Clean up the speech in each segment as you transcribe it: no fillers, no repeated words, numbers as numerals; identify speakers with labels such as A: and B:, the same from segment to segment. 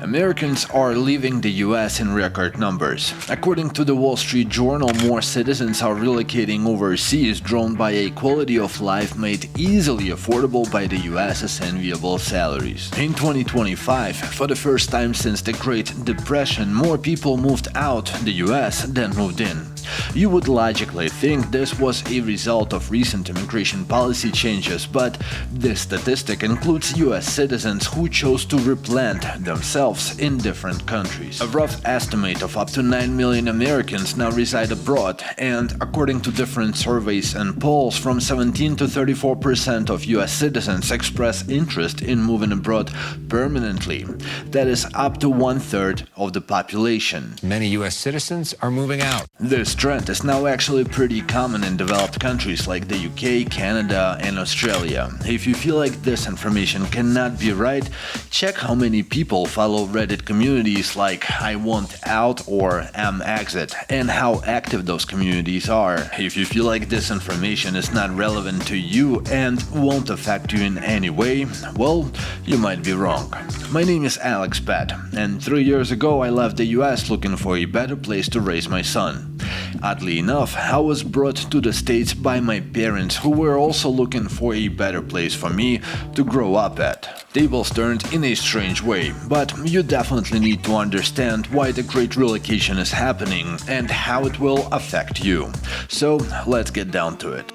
A: Americans are leaving the US in record numbers. According to the Wall Street Journal, more citizens are relocating overseas, drawn by a quality of life made easily affordable by the US's enviable salaries. In 2025, for the first time since the Great Depression, more people moved out the US than moved in. You would logically think this was a result of recent immigration policy changes, but this statistic includes US citizens who chose to replant themselves in different countries. A rough estimate of up to 9 million Americans now reside abroad, and according to different surveys and polls, from 17 to 34% of US citizens express interest in moving abroad permanently. That is up to 1/3 of the population.
B: Many US citizens are moving out.
A: This trend is now actually pretty common in developed countries like the UK, Canada, and Australia. If you feel like this information cannot be right, check how many people follow Reddit communities like I Want Out or Am Exit, and how active those communities are. If you feel like this information is not relevant to you and won't affect you in any way, well, you might be wrong. My name is Expat, and 3 years ago I left the US looking for a better place to raise my son. Oddly enough, I was brought to the States by my parents, who were also looking for a better place for me to grow up at. Tables turned in a strange way, but you definitely need to understand why the Great Relocation is happening and how it will affect you. So let's get down to it.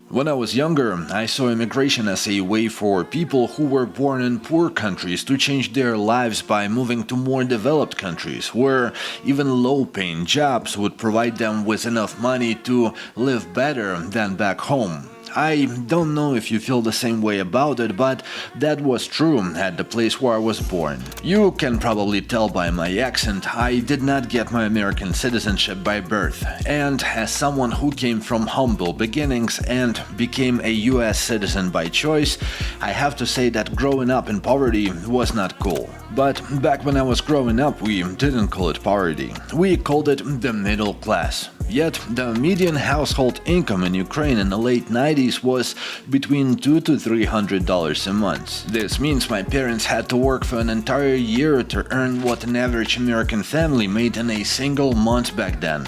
A: When I was younger, I saw immigration as a way for people who were born in poor countries to change their lives by moving to more developed countries, where even low-paying jobs would provide them with enough money to live better than back home. I don't know if you feel the same way about it, but that was true at the place where I was born. You can probably tell by my accent, I did not get my American citizenship by birth, and as someone who came from humble beginnings and became a US citizen by choice, I have to say that growing up in poverty was not cool. But back when I was growing up, we didn't call it poverty. We called it the middle class. Yet, the median household income in Ukraine in the late 90s was between $200 to $300 a month. This means my parents had to work for an entire year to earn what an average American family made in a single month back then.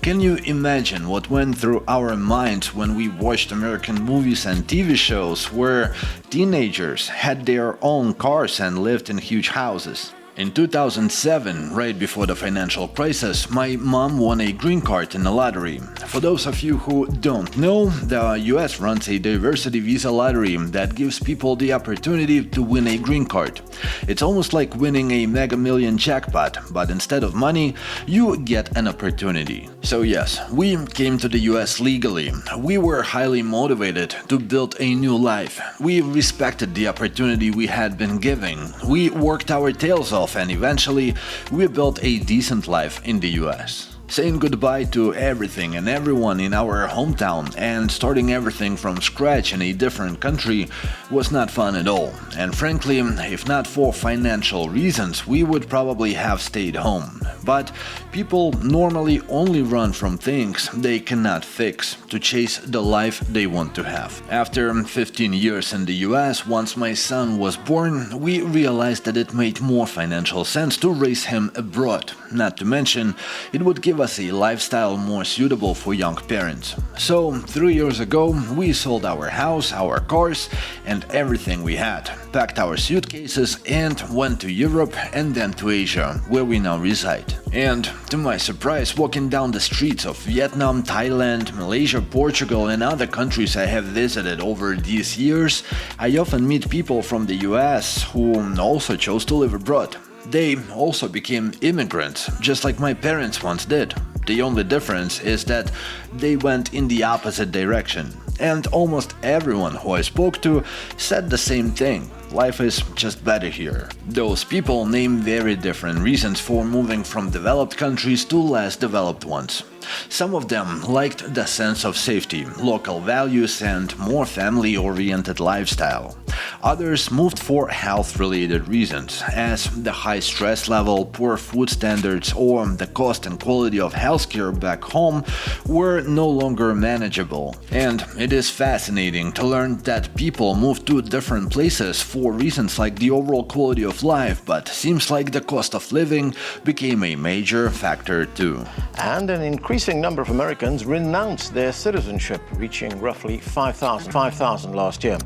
A: Can you imagine what went through our minds when we watched American movies and TV shows where teenagers had their own cars and lived in huge houses? In 2007, right before the financial crisis, my mom won a green card in the lottery. For those of you who don't know, the US runs a diversity visa lottery that gives people the opportunity to win a green card. It's almost like winning a Mega Million jackpot, but instead of money, you get an opportunity. So yes, we came to the US legally. We were highly motivated to build a new life. We respected the opportunity we had been given. We worked our tails off, and eventually we built a decent life in the US. Saying goodbye to everything and everyone in our hometown and starting everything from scratch in a different country was not fun at all. And frankly, if not for financial reasons, we would probably have stayed home. But people normally only run from things they cannot fix to chase the life they want to have. After 15 years in the US, once my son was born, we realized that it made more financial sense to raise him abroad. Not to mention, it would give us a lifestyle more suitable for young parents. So, 3 years ago, we sold our house, our cars, and everything we had, packed our suitcases, and went to Europe and then to Asia, where we now reside. And, to my surprise, walking down the streets of Vietnam, Thailand, Malaysia, Portugal, and other countries I have visited over these years, I often meet people from the US who also chose to live abroad. They also became immigrants, just like my parents once did. The only difference is that they went in the opposite direction. And almost everyone who I spoke to said the same thing. Life is just better here. Those people name very different reasons for moving from developed countries to less developed ones. Some of them liked the sense of safety, local values, and more family-oriented lifestyle. Others moved for health-related reasons, as the high stress level, poor food standards, or the cost and quality of healthcare back home were no longer manageable. And it is fascinating to learn that people moved to different places for reasons like the overall quality of life, but seems like the cost of living became a major factor too.
C: And an increasing number of Americans renounced their citizenship, reaching roughly 5,000 last year.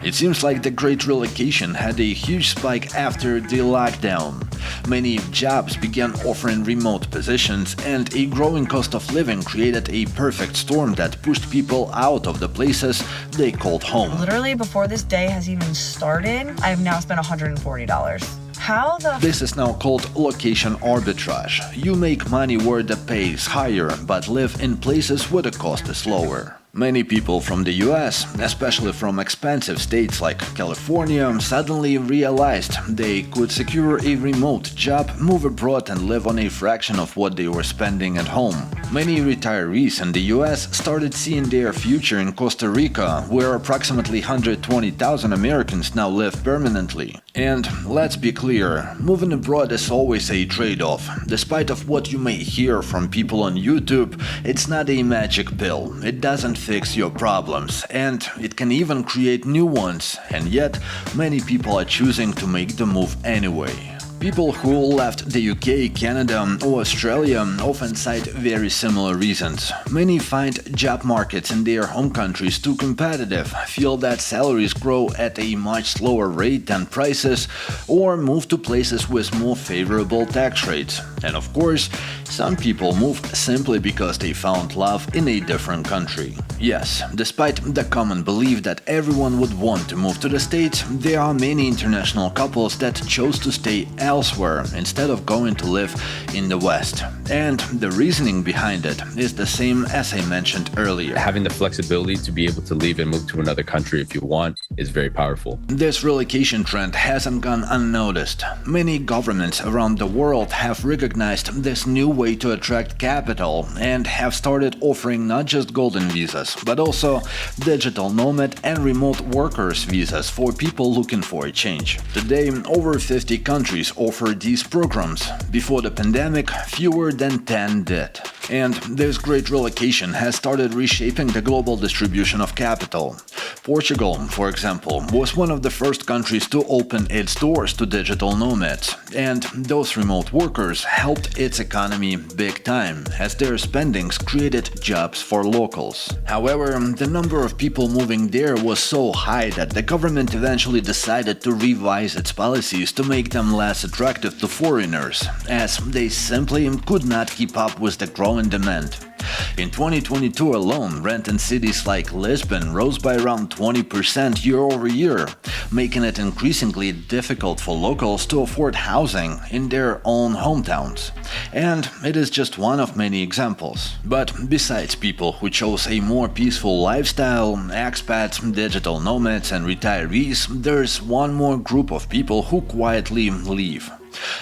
A: It seems like the Great Relocation had a huge spike after the lockdown. Many jobs began offering remote positions, and a growing cost of living created a perfect storm that pushed people out of the places they called home.
D: Literally, before this day has even started, I have now spent $140. How the...
A: This is now called location arbitrage. You make money where the pay is higher, but live in places where the cost is lower. Many people from the US, especially from expensive states like California, suddenly realized they could secure a remote job, move abroad and live on a fraction of what they were spending at home. Many retirees in the US started seeing their future in Costa Rica, where approximately 120,000 Americans now live permanently. And let's be clear, moving abroad is always a trade-off. Despite of what you may hear from people on YouTube, it's not a magic pill. It doesn't fix your problems, and it can even create new ones, and yet many people are choosing to make the move anyway. People who left the UK, Canada or Australia often cite very similar reasons. Many find job markets in their home countries too competitive, feel that salaries grow at a much slower rate than prices, or move to places with more favorable tax rates. And of course, some people move simply because they found love in a different country. Yes, despite the common belief that everyone would want to move to the States, there are many international couples that chose to stay elsewhere instead of going to live in the West. And the reasoning behind it is the same as I mentioned earlier.
E: Having the flexibility to be able to leave and move to another country if you want is very powerful.
A: This relocation trend hasn't gone unnoticed. Many governments around the world have recognized this new way to attract capital and have started offering not just golden visas, but also digital nomad and remote workers visas for people looking for a change. Today, over 50 countries offer these programs. Before the pandemic, fewer than 10 did. And this Great Relocation has started reshaping the global distribution of capital. Portugal, for example, was one of the first countries to open its doors to digital nomads, and those remote workers helped its economy big time, as their spendings created jobs for locals. However, the number of people moving there was so high that the government eventually decided to revise its policies to make them less attractive to foreigners, as they simply could not keep up with the growing demand. In 2022 alone, rent in cities like Lisbon rose by around 20% year-over-year, making it increasingly difficult for locals to afford housing in their own hometowns. And it is just one of many examples. But besides people who chose a more peaceful lifestyle, expats, digital nomads and retirees, there's one more group of people who quietly leave.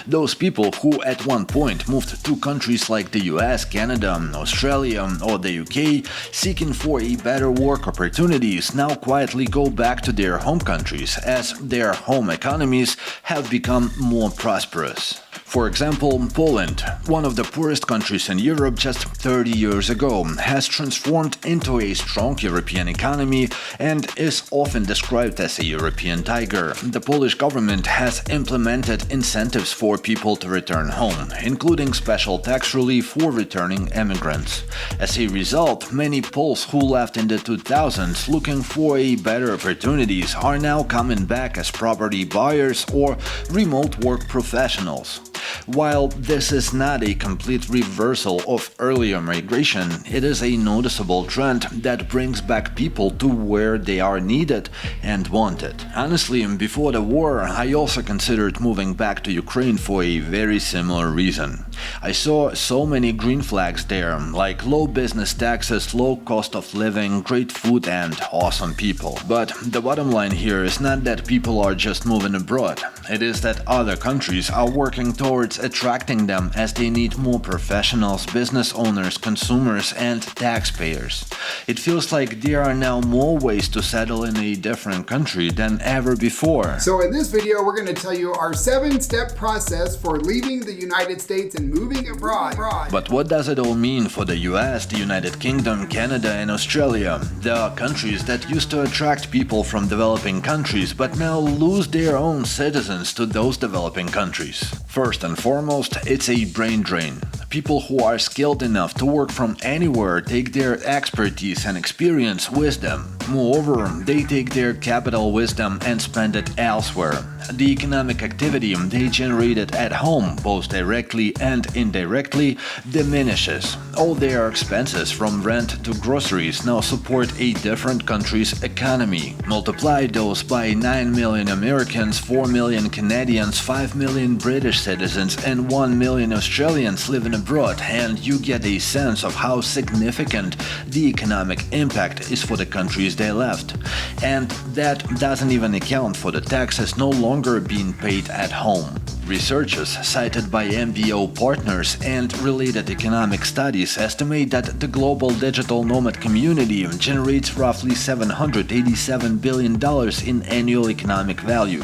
A: Those people who at one point moved to countries like the US, Canada, Australia or the UK seeking for a better work opportunities now quietly go back to their home countries as their home economies have become more prosperous. For example, Poland, one of the poorest countries in Europe just 30 years ago, has transformed into a strong European economy and is often described as a European tiger. The Polish government has implemented incentives for people to return home, including special tax relief for returning immigrants. As a result, many Poles who left in the 2000s looking for a better opportunities are now coming back as property buyers or remote work professionals. While this is not a complete reversal of earlier migration, it is a noticeable trend that brings back people to where they are needed and wanted. Honestly, before the war, I also considered moving back to Ukraine for a very similar reason. I saw so many green flags there, like low business taxes, low cost of living, great food and awesome people. But the bottom line here is not that people are just moving abroad, it is that other countries are working towards it's attracting them as they need more professionals, business owners, consumers, and taxpayers. It feels like there are now more ways to settle in a different country than ever before.
F: So in this video, we're going to tell you our 7-step process for leaving the United States and moving abroad.
A: But what does it all mean for the US, the United Kingdom, Canada, and Australia? The countries that used to attract people from developing countries but now lose their own citizens to those developing countries. First and foremost, it's a brain drain. People who are skilled enough to work from anywhere take their expertise and experience with them. Moreover, they take their capital wisdom and spend it elsewhere. The economic activity they generated at home, both directly and indirectly, diminishes. All their expenses from rent to groceries now support a different country's economy. Multiply those by 9 million Americans, 4 million Canadians, 5 million British citizens, and 1 million Australians living abroad, and you get a sense of how significant the economic impact is for the countries they left. And that doesn't even account for the taxes no longer being paid at home. Researchers cited by MBO partners and related economic studies estimate that the global digital nomad community generates roughly $787 billion in annual economic value,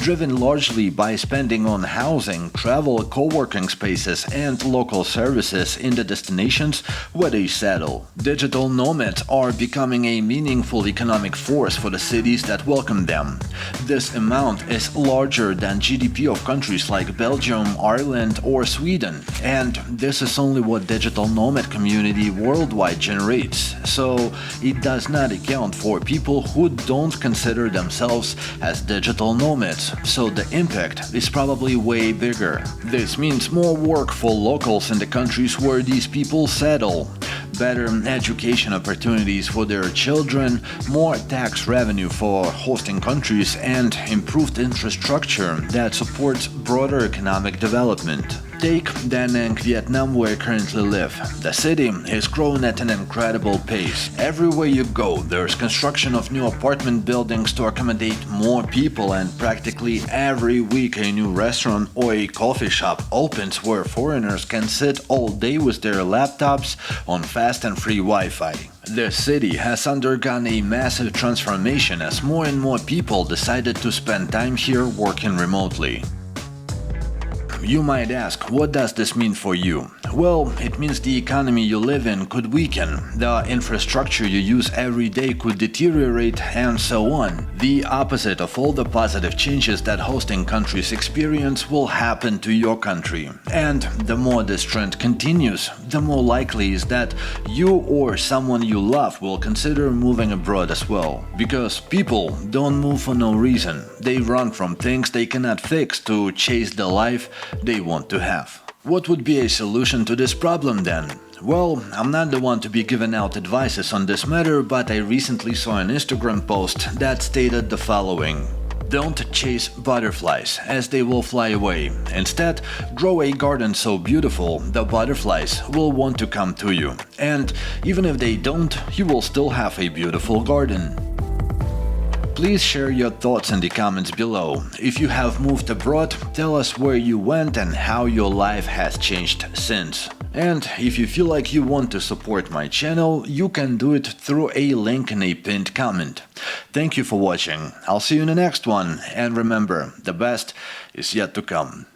A: driven largely by spending on housing, travel, co-working spaces, and local services in the destinations where they settle. Digital nomads are becoming a meaningful economic force for the cities that welcome them. This amount is larger than GDP of countries like Belgium, Ireland, or Sweden, and this is only what digital nomad community worldwide generates, so it does not account for people who don't consider themselves as digital nomads, so the impact is probably way bigger. This means more work for locals in the countries where these people settle, better education opportunities for their children, more tax revenue for hosting countries, and improved infrastructure that supports broader economic development. Take Da Nang, Vietnam, where I currently live. The city is growing at an incredible pace. Everywhere you go, there's construction of new apartment buildings to accommodate more people, and practically every week a new restaurant or a coffee shop opens where foreigners can sit all day with their laptops on fast and free Wi-Fi. The city has undergone a massive transformation as more and more people decided to spend time here working remotely. You might ask, what does this mean for you? Well, it means the economy you live in could weaken, the infrastructure you use every day could deteriorate, and so on. The opposite of all the positive changes that hosting countries experience will happen to your country. And the more this trend continues, the more likely is that you or someone you love will consider moving abroad as well. Because people don't move for no reason. They run from things they cannot fix to chase the life they want to have. What would be a solution to this problem then? Well, I'm not the one to be giving out advices on this matter, but I recently saw an Instagram post that stated the following. Don't chase butterflies, as they will fly away. Instead, grow a garden so beautiful, the butterflies will want to come to you. And even if they don't, you will still have a beautiful garden. Please share your thoughts in the comments below. If you have moved abroad, tell us where you went and how your life has changed since. And if you feel like you want to support my channel, you can do it through a link in a pinned comment. Thank you for watching. I'll see you in the next one, and remember, the best is yet to come.